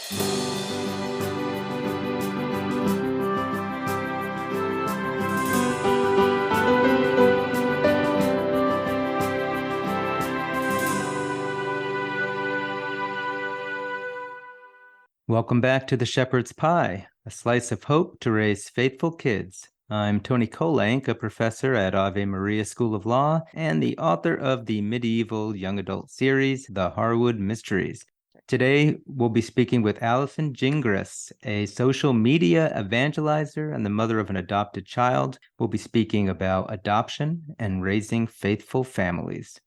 Welcome back to The Shepherd's Pie, a slice of hope to raise faithful kids. I'm Tony Kolenc, a professor at Ave Maria School of Law and the author of the medieval young adult series, The Harwood Mysteries. Today, we'll be speaking with Allison Gingras, a social media evangelizer and the mother of an adopted child. We'll be speaking about adoption and raising faithful families.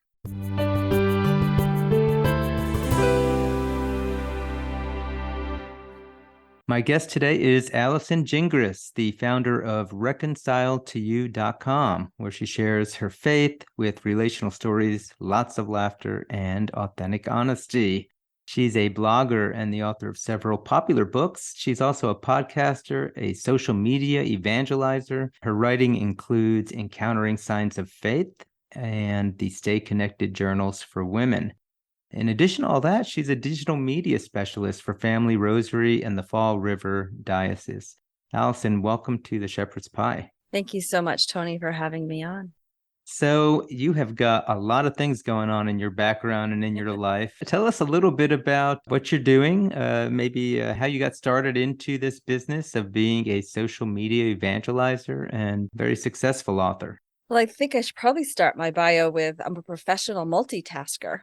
My guest today is Allison Gingras, the founder of reconciletoyou.com, where she shares her faith with relational stories, lots of laughter, and authentic honesty. She's a blogger and the author of several popular books. She's also a podcaster, a social media evangelizer. Her writing includes Encountering Signs of Faith and the Stay Connected Journals for Women. In addition to all that, she's a digital media specialist for Family Rosary and the Fall River Diocese. Allison, welcome to The Shepherd's Pie. Thank you so much, Tony, for having me on. So you have got a lot of things going on in your background and in your life. Tell us a little bit about what you're doing, maybe how you got started into this business of being a social media evangelizer and very successful author. Well, I think I should probably start my bio with I'm a professional multitasker.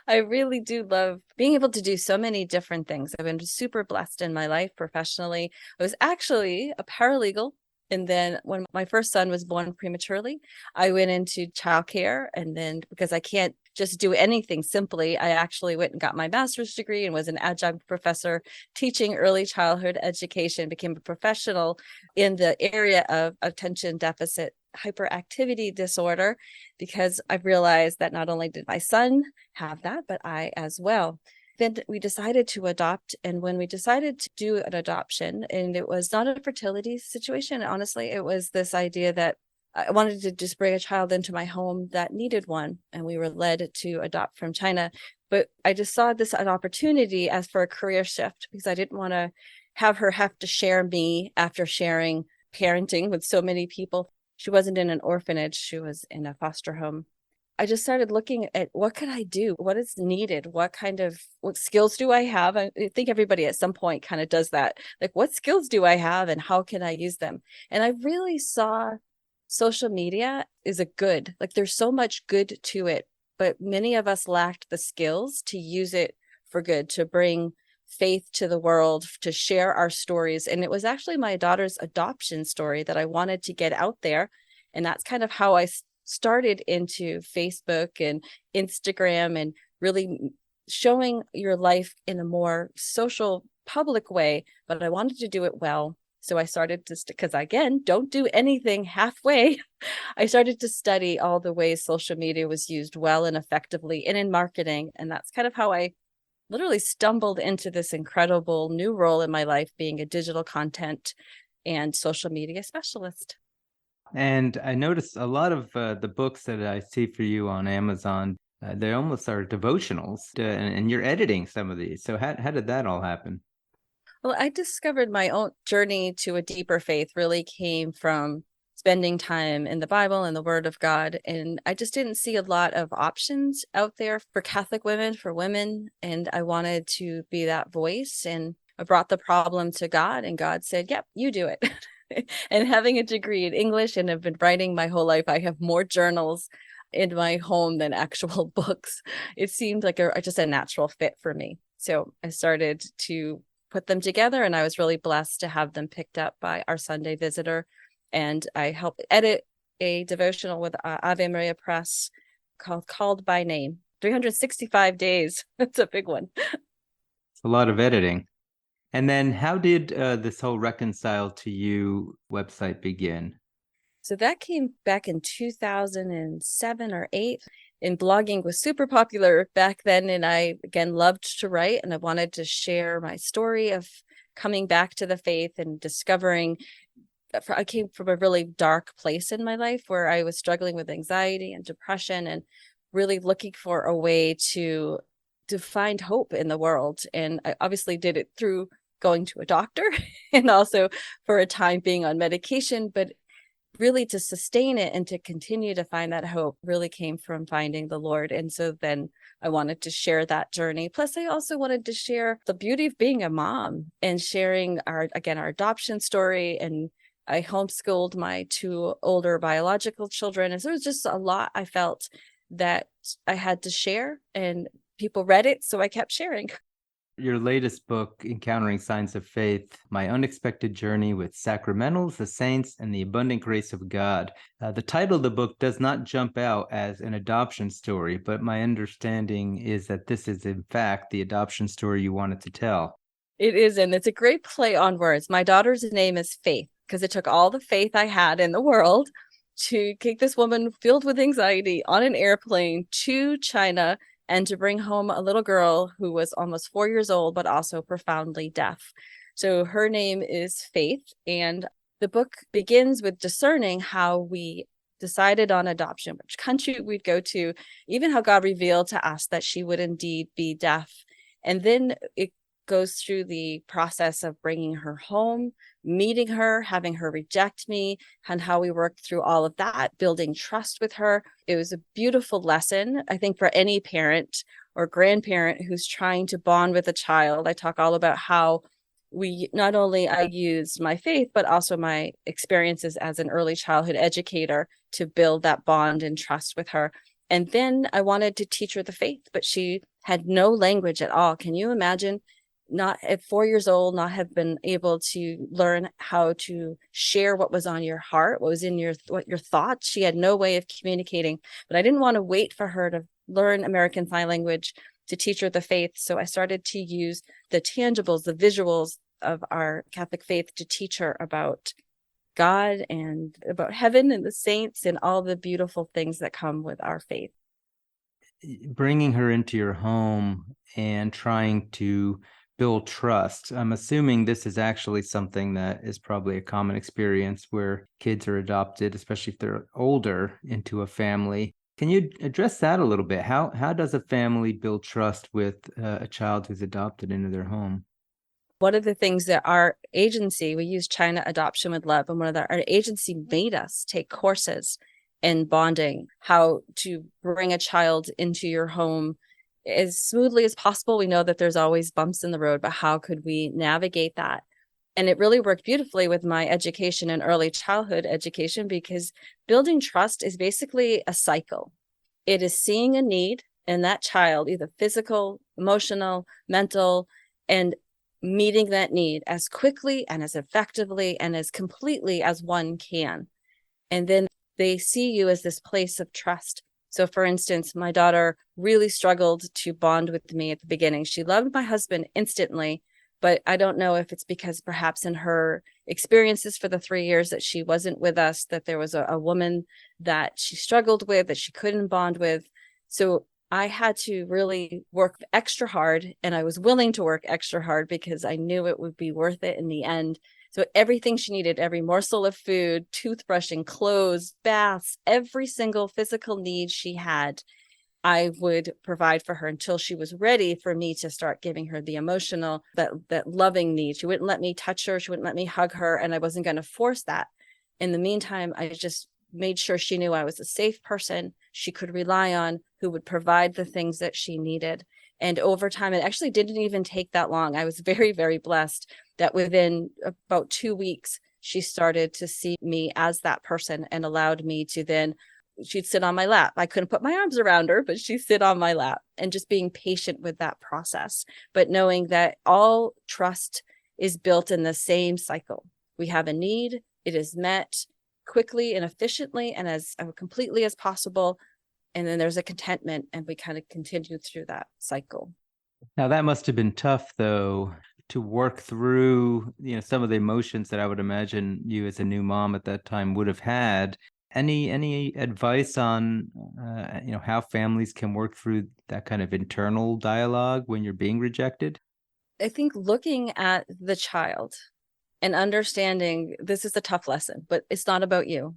I really do love being able to do so many different things. I've been super blessed in my life professionally. I was actually a paralegal. And then when my first son was born prematurely, I went into childcare. And then because I can't just do anything simply, I actually went and got my master's degree and was an adjunct professor teaching early childhood education, became a professional in the area of attention deficit hyperactivity disorder, because I realized that not only did my son have that, but I as well. Then we decided to adopt. And when we decided to do an adoption, and it was not a fertility situation, honestly, it was this idea that I wanted to just bring a child into my home that needed one. And we were led to adopt from China. But I just saw this an opportunity as for a career shift, because I didn't want to have her have to share me after sharing parenting with so many people. She wasn't in an orphanage. She was in a foster home. I just started looking at what could I do? What is needed? What skills do I have? I think everybody at some point kind of does that. Like, what skills do I have and how can I use them? And I really saw social media is a good, like there's so much good to it, but many of us lacked the skills to use it for good, to bring faith to the world, to share our stories. And it was actually my daughter's adoption story that I wanted to get out there. And that's kind of how I started into Facebook and Instagram and really showing your life in a more social, public way. But I wanted to do it well. So I started to, because again, don't do anything halfway. I started to study all the ways social media was used well and effectively and in marketing. And that's kind of how I literally stumbled into this incredible new role in my life, being a digital content and social media specialist. And I noticed a lot of the books that I see for you on Amazon, they almost are devotionals, and you're editing some of these. So how did that all happen? Well, I discovered my own journey to a deeper faith really came from spending time in the Bible and the Word of God. And I just didn't see a lot of options out there for Catholic women, for women. And I wanted to be that voice. And I brought the problem to God, and God said, yep, you do it. And having a degree in English and have been writing my whole life, I have more journals in my home than actual books. It seemed like just a natural fit for me. So I started to put them together, and I was really blessed to have them picked up by our Sunday Visitor. And I helped edit a devotional with Ave Maria Press called by Name. 365 days. That's a big one. It's a lot of editing. And then how did this whole Reconcile to You website begin? So that came back in 2007 or 8. And blogging was super popular back then. And I, again, loved to write, and I wanted to share my story of coming back to the faith and discovering. I came from a really dark place in my life where I was struggling with anxiety and depression and really looking for a way to to find hope in the world. And I obviously did it through going to a doctor and also for a time being on medication, but really to sustain it and to continue to find that hope really came from finding the Lord. And so then I wanted to share that journey. Plus, I also wanted to share the beauty of being a mom and sharing our adoption story. And I homeschooled my 2 older biological children. And so it was just a lot I felt that I had to share, and people read it. So I kept sharing. Your latest book, Encountering Signs of Faith, My Unexpected Journey with Sacramentals, the Saints, and the Abundant Grace of God. The title of the book does not jump out as an adoption story, but my understanding is that this is, in fact, the adoption story you wanted to tell. It is, and it's a great play on words. My daughter's name is Faith because it took all the faith I had in the world to take this woman filled with anxiety on an airplane to China and to bring home a little girl who was almost 4 years old, but also profoundly deaf. So her name is Faith. And the book begins with discerning how we decided on adoption, which country we'd go to, even how God revealed to us that she would indeed be deaf. And then it goes through the process of bringing her home, meeting her, having her reject me, and how we worked through all of that, building trust with her. It was a beautiful lesson, I think, for any parent or grandparent who's trying to bond with a child. I talk all about how I used my faith, but also my experiences as an early childhood educator to build that bond and trust with her. And then I wanted to teach her the faith, but she had no language at all. Can you imagine? Not at 4 years old, not have been able to learn how to share what was on your heart, what was in your thoughts. She had no way of communicating, but I didn't want to wait for her to learn American Sign Language to teach her the faith. So I started to use the tangibles, the visuals of our Catholic faith to teach her about God and about heaven and the saints and all the beautiful things that come with our faith. Bringing her into your home and trying to build trust. I'm assuming this is actually something that is probably a common experience where kids are adopted, especially if they're older, into a family. Can you address that a little bit? How does a family build trust with a child who's adopted into their home? One of the things that our agency, we use China Adoption with Love, and our agency made us take courses in bonding, how to bring a child into your home as smoothly as possible. We know that there's always bumps in the road, but how could we navigate that? And it really worked beautifully with my education and early childhood education, because building trust is basically a cycle. It is seeing a need in that child, either physical, emotional, mental, and meeting that need as quickly and as effectively and as completely as one can. And then they see you as this place of trust. So for instance, my daughter really struggled to bond with me at the beginning. She loved my husband instantly, but I don't know if it's because perhaps in her experiences for the 3 years that she wasn't with us, that there was a woman that she struggled with, that she couldn't bond with. So I had to really work extra hard, and I was willing to work extra hard because I knew it would be worth it in the end. So everything she needed, every morsel of food, toothbrushing, clothes, baths, every single physical need she had, I would provide for her until she was ready for me to start giving her the emotional, that loving need. She wouldn't let me touch her. She wouldn't let me hug her. And I wasn't going to force that. In the meantime, I just made sure she knew I was a safe person she could rely on, who would provide the things that she needed. And over time, it actually didn't even take that long. I was very, very blessed that within about 2 weeks, she started to see me as that person and allowed me to then, she'd sit on my lap. I couldn't put my arms around her, but she'd sit on my lap, and just being patient with that process. But knowing that all trust is built in the same cycle. We have a need, it is met quickly and efficiently and as completely as possible. And then there's a contentment, and we kind of continue through that cycle. Now that must have been tough, though, to work through, some of the emotions that I would imagine you as a new mom at that time would have had. Any advice on, how families can work through that kind of internal dialogue when you're being rejected? I think looking at the child and understanding this is a tough lesson, but it's not about you.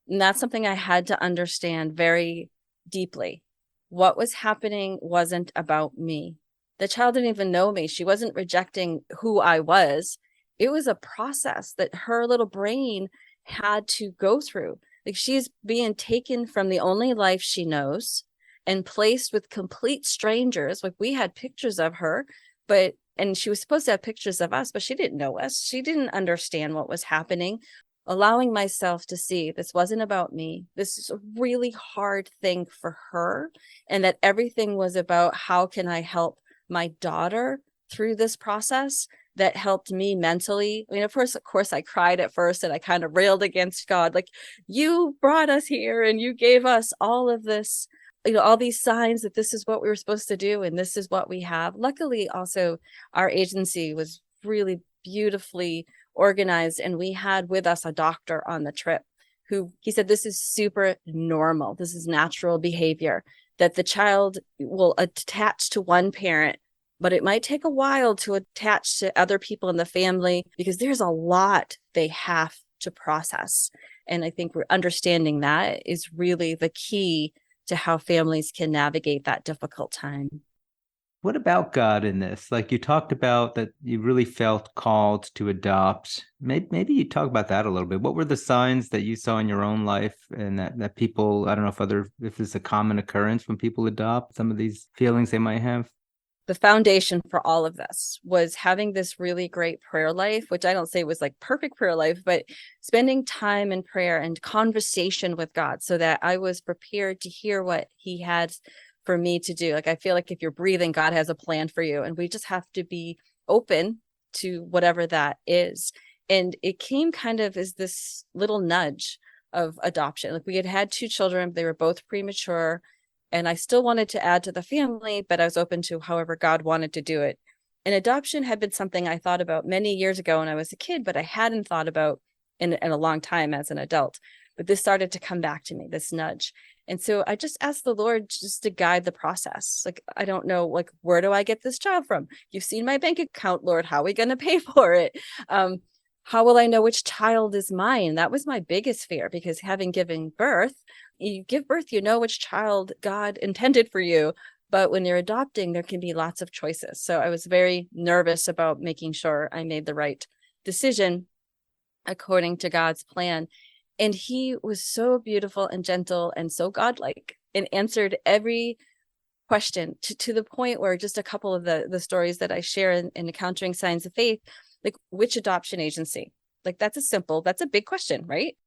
And that's something I had to understand very deeply. what was happening wasn't about me. The child didn't even know me. She wasn't rejecting who I was. It was a process that her little brain had to go through. Like, she's being taken from the only life she knows and placed with complete strangers. Like, we had pictures of her, and she was supposed to have pictures of us, but she didn't know us. She didn't understand what was happening. Allowing myself to see this wasn't about me. This is a really hard thing for her. And that everything was about, how can I help my daughter through this process? That helped me mentally. I mean, of course, I cried at first and I kind of railed against God. Like, you brought us here and you gave us all of this, all these signs that this is what we were supposed to do. And this is what we have. Luckily, also, our agency was really beautifully organized. And we had with us a doctor on the trip who, he said, this is super normal. This is natural behavior, that the child will attach to one parent, but it might take a while to attach to other people in the family, because there's a lot they have to process. And I think we're understanding that is really the key to how families can navigate that difficult time. What about God in this? Like, you talked about that you really felt called to adopt. Maybe you talk about that a little bit. What were the signs that you saw in your own life, and that people, I don't know if it's a common occurrence when people adopt, some of these feelings they might have? The foundation for all of this was having this really great prayer life, which I don't say was like perfect prayer life, but spending time in prayer and conversation with God, so that I was prepared to hear what he had for me to do. Like, I feel like if you're breathing, God has a plan for you, and we just have to be open to whatever that is. And it came kind of as this little nudge of adoption. Like, we had had 2 children, they were both premature, and I still wanted to add to the family, but I was open to however God wanted to do it. And adoption had been something I thought about many years ago when I was a kid, but I hadn't thought about in a long time as an adult. But this started to come back to me, this nudge. And so I just asked the Lord just to guide the process. Like, I don't know, like, where do I get this child from? You've seen my bank account, Lord. How are we going to pay for it? How will I know which child is mine? That was my biggest fear, because having given birth, you give birth, you know which child God intended for you. But when you're adopting, there can be lots of choices. So I was very nervous about making sure I made the right decision according to God's plan. And he was so beautiful and gentle and so godlike, and answered every question to the point where, just a couple of the stories that I share in Encountering Signs of Faith, like, which adoption agency? Like, that's a big question, right?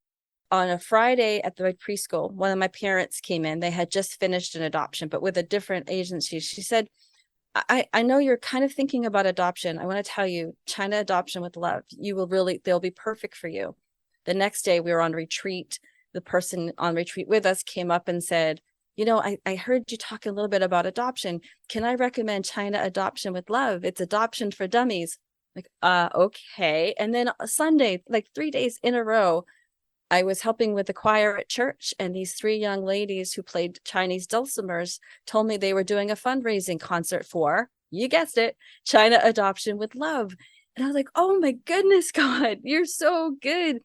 On a Friday at the preschool, one of my parents came in. They had just finished an adoption, but with a different agency. She said, I know you're kind of thinking about adoption. I want to tell you, China Adoption with Love, they'll be perfect for you. The next day we were on retreat. The person on retreat with us came up and said, I heard you talking a little bit about adoption. Can I recommend China Adoption with Love? It's adoption for dummies. Like, okay. And then Sunday, like 3 days in a row, I was helping with the choir at church, and these 3 young ladies who played Chinese dulcimers told me they were doing a fundraising concert for, you guessed it, China Adoption with Love. And I was like, oh my goodness, God, you're so good.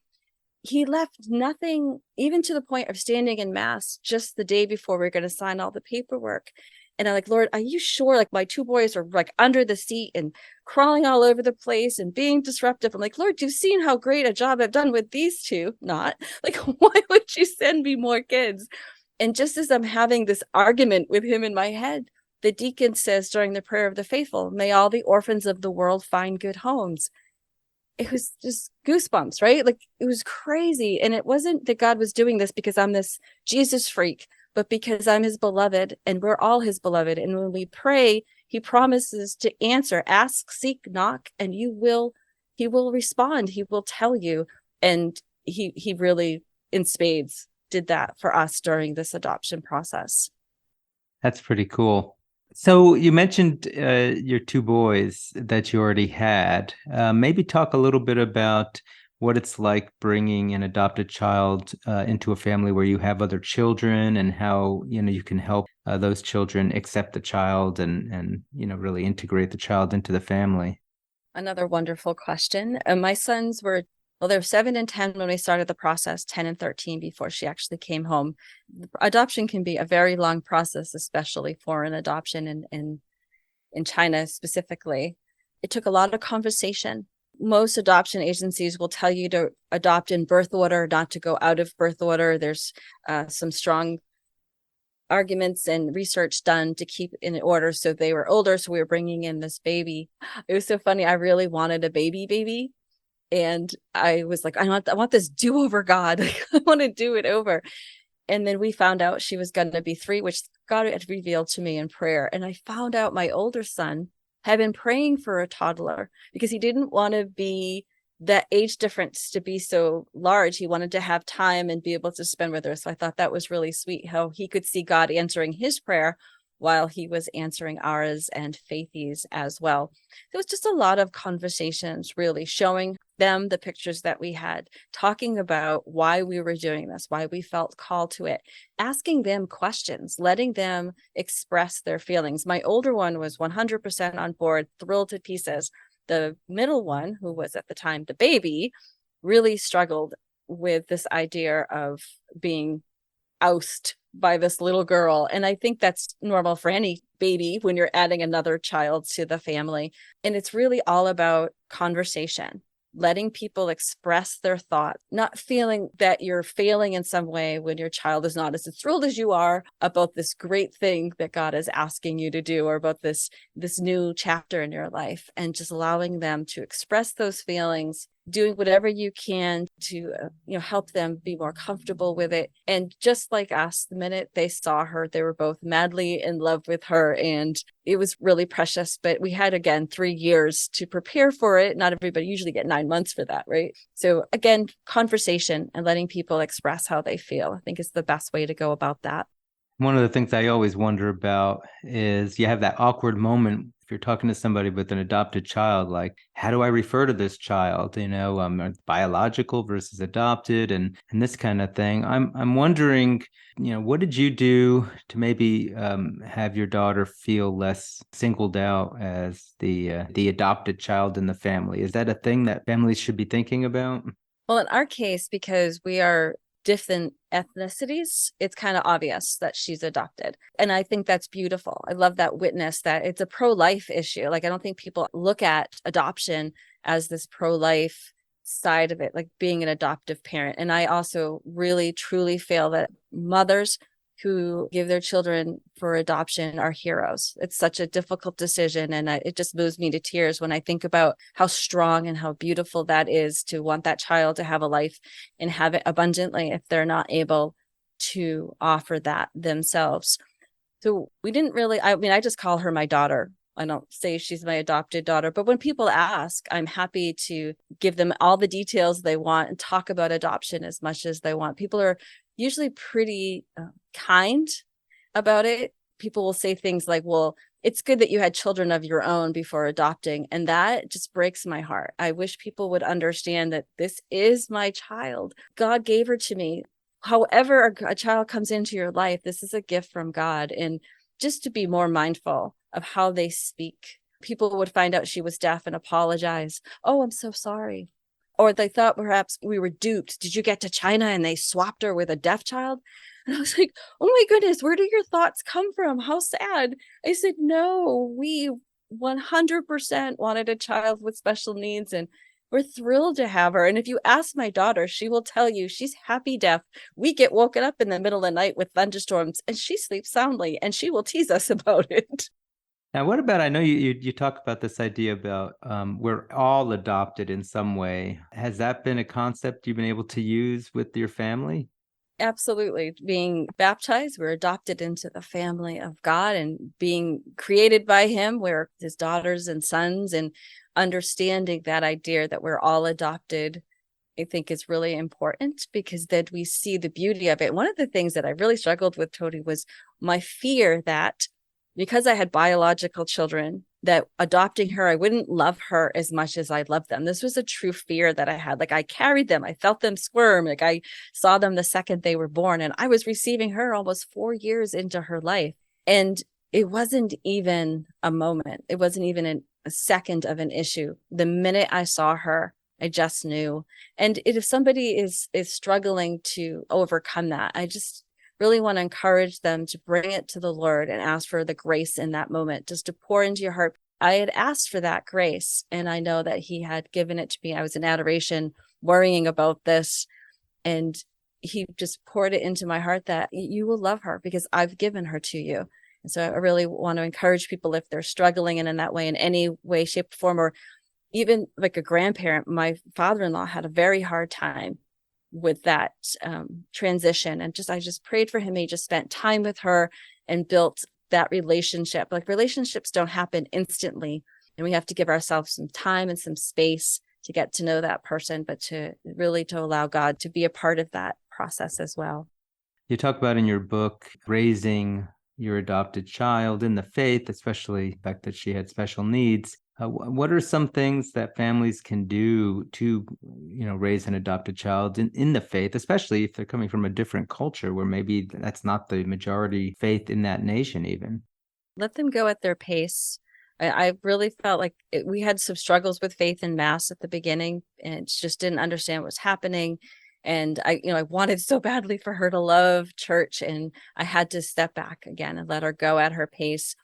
He left nothing, even to the point of standing in mass just the day before we were going to sign all the paperwork. And I'm like, Lord, are you sure? Like, my 2 boys are like under the seat and crawling all over the place and being disruptive. I'm like, Lord, you've seen how great a job I've done with these 2. Not like, why would you send me more kids? And just as I'm having this argument with him in my head, the deacon says during the prayer of the faithful, may all the orphans of the world find good homes. It was just goosebumps, right? Like, it was crazy. And it wasn't that God was doing this because I'm this Jesus freak, but because I'm his beloved, and we're all his beloved. And when we pray, he promises to answer, ask, seek, knock, and he will respond. He will tell you. And he really, in spades, did that for us during this adoption process. That's pretty cool. So you mentioned your 2 boys that you already had. Maybe talk a little bit about what it's like bringing an adopted child into a family where you have other children, and how you can help those children accept the child and really integrate the child into the family. Another wonderful question. My sons were Well, they were 7 and 10 when we started the process, 10 and 13 before she actually came home. Adoption can be a very long process, especially for an adoption in China specifically. It took a lot of conversation. Most adoption agencies will tell you to adopt in birth order, not to go out of birth order. There's some strong arguments and research done to keep in order. So they were older, so we were bringing in this baby. It was so funny. I really wanted a baby. And I was like, I want this do-over, God. I want to do it over. And then we found out she was going to be 3, which God had revealed to me in prayer. And I found out my older son had been praying for a toddler because he didn't want to be that age difference to be so large. He wanted to have time and be able to spend with her. So I thought that was really sweet how he could see God answering his prayer while he was answering ours and Faithy's as well. It was just a lot of conversations, really showing them the pictures that we had, talking about why we were doing this, why we felt called to it, asking them questions, letting them express their feelings. My older one was 100% on board, thrilled to pieces. The middle one, who was at the time the baby, really struggled with this idea of being ousted by this little girl. And I think that's normal for any baby when you're adding another child to the family. And it's really all about conversation, letting people express their thoughts, not feeling that you're failing in some way when your child is not as thrilled as you are about this great thing that God is asking you to do, or about this new chapter in your life, and just allowing them to express those feelings, doing whatever you can to help them be more comfortable with it. And just like us, the minute they saw her, they were both madly in love with her, and it was really precious. But we had, again, 3 years to prepare for it. Not everybody usually get 9 months for that, right? So again, conversation and letting people express how they feel, I think, is the best way to go about that. One of the things I always wonder about is you have that awkward moment if you're talking to somebody with an adopted child, like, how do I refer to this child? Biological versus adopted, and this kind of thing. I'm wondering, what did you do to maybe have your daughter feel less singled out as the adopted child in the family? Is that a thing that families should be thinking about? Well, in our case, because we are different ethnicities, it's kind of obvious that she's adopted. And I think that's beautiful. I love that witness, that it's a pro-life issue. Like, I don't think people look at adoption as this pro-life side of it, like being an adoptive parent. And I also really, truly feel that mothers who give their children for adoption are heroes. It's such a difficult decision. And it just moves me to tears when I think about how strong and how beautiful that is, to want that child to have a life and have it abundantly if they're not able to offer that themselves. So we didn't really, I just call her my daughter. I don't say she's my adopted daughter, but when people ask, I'm happy to give them all the details they want and talk about adoption as much as they want. People are usually pretty kind about it. People will say things like, well, it's good that you had children of your own before adopting. And that just breaks my heart. I wish people would understand that this is my child. God gave her to me. However a child comes into your life, this is a gift from God. And just to be more mindful of how they speak. People would find out she was deaf and apologize. Oh, I'm so sorry. Or they thought perhaps we were duped. Did you get to China and they swapped her with a deaf child? And I was like, oh my goodness, where do your thoughts come from? How sad. I said, no, we 100% wanted a child with special needs, and we're thrilled to have her. And if you ask my daughter, she will tell you she's happy deaf. We get woken up in the middle of the night with thunderstorms and she sleeps soundly, and she will tease us about it. Now, what about, I know you talk about this idea about we're all adopted in some way. Has that been a concept you've been able to use with your family? Absolutely. Being baptized, we're adopted into the family of God, and being created by him, we're his daughters and sons, and understanding that idea that we're all adopted, I think, is really important, because then we see the beauty of it. One of the things that I really struggled with, Tony, was my fear that because I had biological children, that adopting her, I wouldn't love her as much as I loved them. This was a true fear that I had. Like, I carried them. I felt them squirm. Like, I saw them the second they were born, and I was receiving her almost 4 years into her life. And it wasn't even a moment. It wasn't even a second of an issue. The minute I saw her I just knew. And if somebody is struggling to overcome that, I just really want to encourage them to bring it to the Lord and ask for the grace in that moment, just to pour into your heart. I had asked for that grace, and I know that he had given it to me. I was in adoration, worrying about this, and he just poured it into my heart that you will love her because I've given her to you. And so I really want to encourage people, if they're struggling in that way, in any way, shape, or form, or even like a grandparent. My father-in-law had a very hard time with that transition. And I just prayed for him. He just spent time with her and built that relationship. Like, relationships don't happen instantly, and we have to give ourselves some time and some space to get to know that person, but to allow God to be a part of that process as well. You talk about in your book raising your adopted child in the faith, especially the fact that she had special needs. What are some things that families can do to, raise an adopted child in the faith, especially if they're coming from a different culture where maybe that's not the majority faith in that nation even? Let them go at their pace. I really felt like we had some struggles with faith in Mass at the beginning, and just didn't understand what was happening. And I wanted so badly for her to love church, and I had to step back again and let her go at her pace.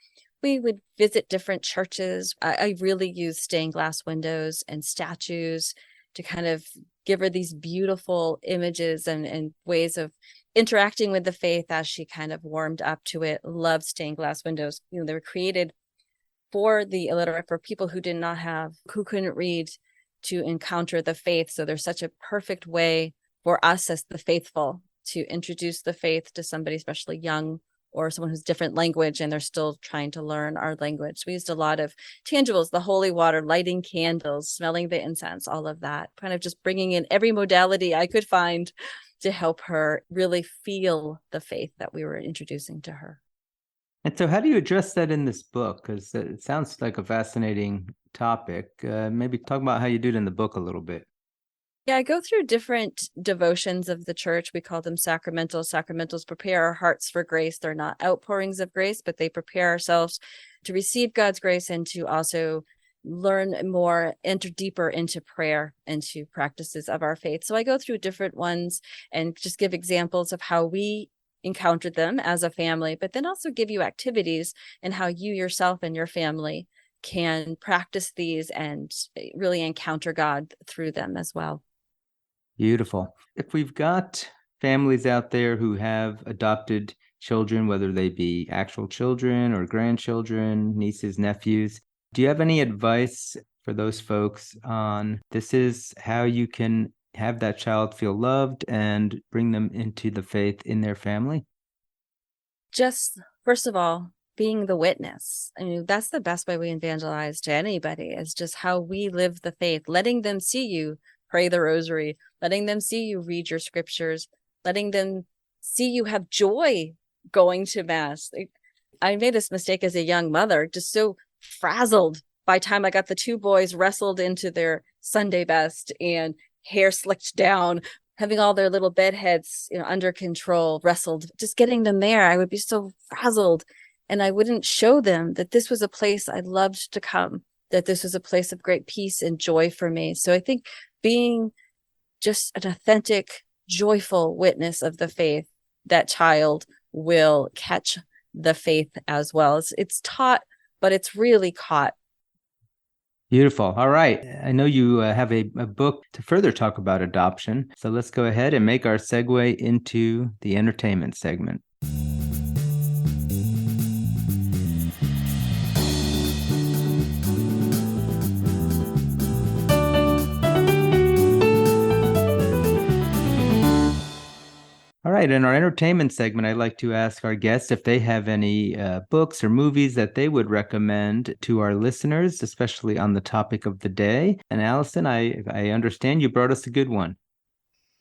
We would visit different churches. I really used stained glass windows and statues to kind of give her these beautiful images and ways of interacting with the faith as she kind of warmed up to it. Loved stained glass windows. They were created for the illiterate, for people who who couldn't read, to encounter the faith. So there's such a perfect way for us as the faithful to introduce the faith to somebody, especially young, or someone who's different language and they're still trying to learn our language. We used a lot of tangibles, the holy water, lighting candles, smelling the incense, all of that, kind of just bringing in every modality I could find to help her really feel the faith that we were introducing to her. And so how do you address that in this book? Because it sounds like a fascinating topic. Maybe talk about how you do it in the book a little bit. Yeah, I go through different devotions of the church. We call them sacramentals. Sacramentals prepare our hearts for grace. They're not outpourings of grace, but they prepare ourselves to receive God's grace and to also learn more, enter deeper into prayer and to practices of our faith. So I go through different ones and just give examples of how we encountered them as a family, but then also give you activities and how you yourself and your family can practice these and really encounter God through them as well. Beautiful. If we've got families out there who have adopted children, whether they be actual children or grandchildren, nieces, nephews, do you have any advice for those folks on this is how you can have that child feel loved and bring them into the faith in their family? Just, first of all, being the witness. I mean, that's the best way we evangelize to anybody, is just how we live the faith, letting them see you pray the rosary, letting them see you read your scriptures, letting them see you have joy going to Mass. I made this mistake as a young mother, just so frazzled by the time I got the two boys wrestled into their Sunday best and hair slicked down, having all their little bed heads under control, wrestled, just getting them there. I would be so frazzled, and I wouldn't show them that this was a place I loved to come, that this was a place of great peace and joy for me. So I think being just an authentic, joyful witness of the faith, that child will catch the faith as well. It's taught, but it's really caught. Beautiful. All right. I know you have a book to further talk about adoption. So let's go ahead and make our segue into the entertainment segment. All right, in our entertainment segment, I'd like to ask our guests if they have any books or movies that they would recommend to our listeners, especially on the topic of the day. And Allison, I understand you brought us a good one.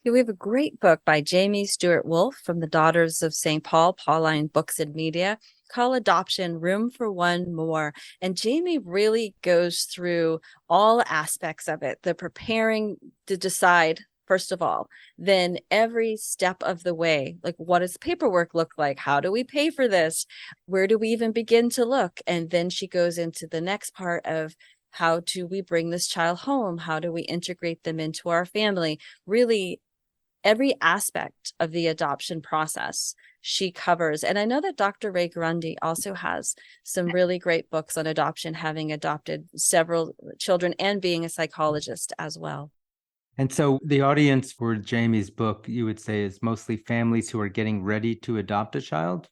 Yeah, we have a great book by Jamie Wolfe from the Daughters of St. Paul, Pauline Books and Media, called Adoption, Room for One More. And Jamie really goes through all aspects of it, the preparing to decide, first of all, then every step of the way, like what does paperwork look like? How do we pay for this? Where do we even begin to look? And then she goes into the next part of How do we bring this child home? How do we integrate them into our family? Really, every aspect of the adoption process she covers. And I know that Dr. Ray Grundy also has some really great books on adoption, having adopted several children and being a psychologist as well. And so the audience for Jamie's book, you would say, is mostly families who are getting ready to adopt a child?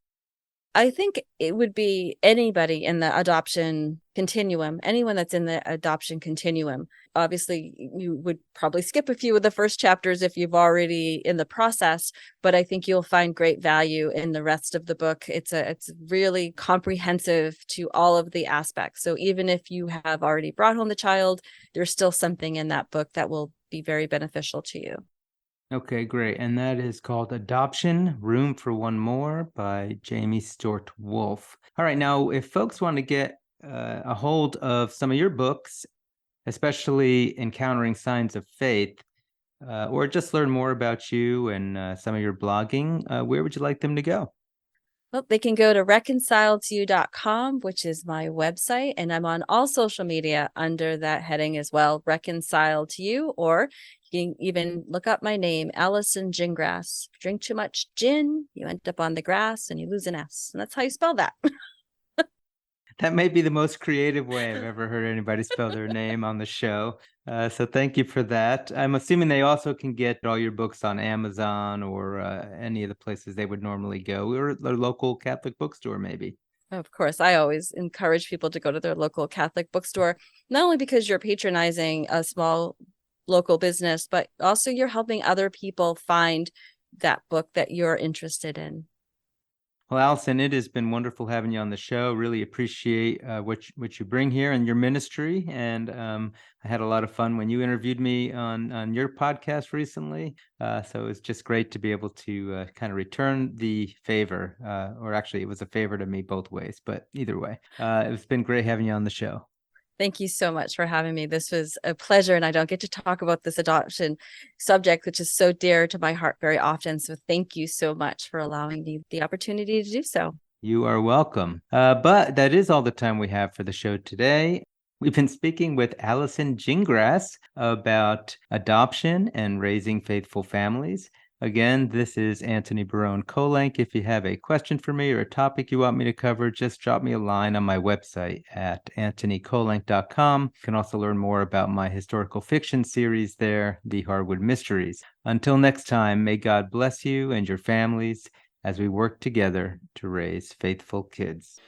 I think it would be anybody in the adoption continuum, anyone that's in the adoption continuum. Obviously, you would probably skip a few of the first chapters if you've already in the process, but I think you'll find great value in the rest of the book. It's really comprehensive to all of the aspects. So even if you have already brought home the child, there's still something in that book that will be very beneficial to you. Okay, great. And that is called Adoption, Room for One More by Jamie Wolfe. All right, now, if folks want to get a hold of some of your books, especially Encountering Signs of Faith, or just learn more about you and some of your blogging, where would you like them to go? Well, they can go to reconciledtoyou.com, which is my website, and I'm on all social media under that heading as well, Reconcile to You, or you can even look up my name, Allison Gingras. Drink too much gin, you end up on the grass and you lose an S, and that's how you spell that. That may be the most creative way I've ever heard anybody spell their name on the show. So thank you for that. I'm assuming they also can get all your books on Amazon or any of the places they would normally go, or their local Catholic bookstore, maybe. Of course, I always encourage people to go to their local Catholic bookstore, not only because you're patronizing a small local business, but also you're helping other people find that book that you're interested in. Well, Allison, it has been wonderful having you on the show. Really appreciate what you bring here and your ministry. And I had a lot of fun when you interviewed me on your podcast recently. So it's just great to be able to kind of return the favor, or actually it was a favor to me both ways. But either way, it's been great having you on the show. Thank you so much for having me. This was a pleasure, and I don't get to talk about this adoption subject, which is so dear to my heart very often. So thank you so much for allowing me the opportunity to do so. You are welcome. But that is all the time we have for the show today. We've been speaking with Allison Gingras about adoption and raising faithful families. Again, this is Antony Barone Kolenc. If you have a question for me or a topic you want me to cover, just drop me a line on my website at antonykolenc.com. You can also learn more about my historical fiction series there, The Harwood Mysteries. Until next time, may God bless you and your families as we work together to raise faithful kids.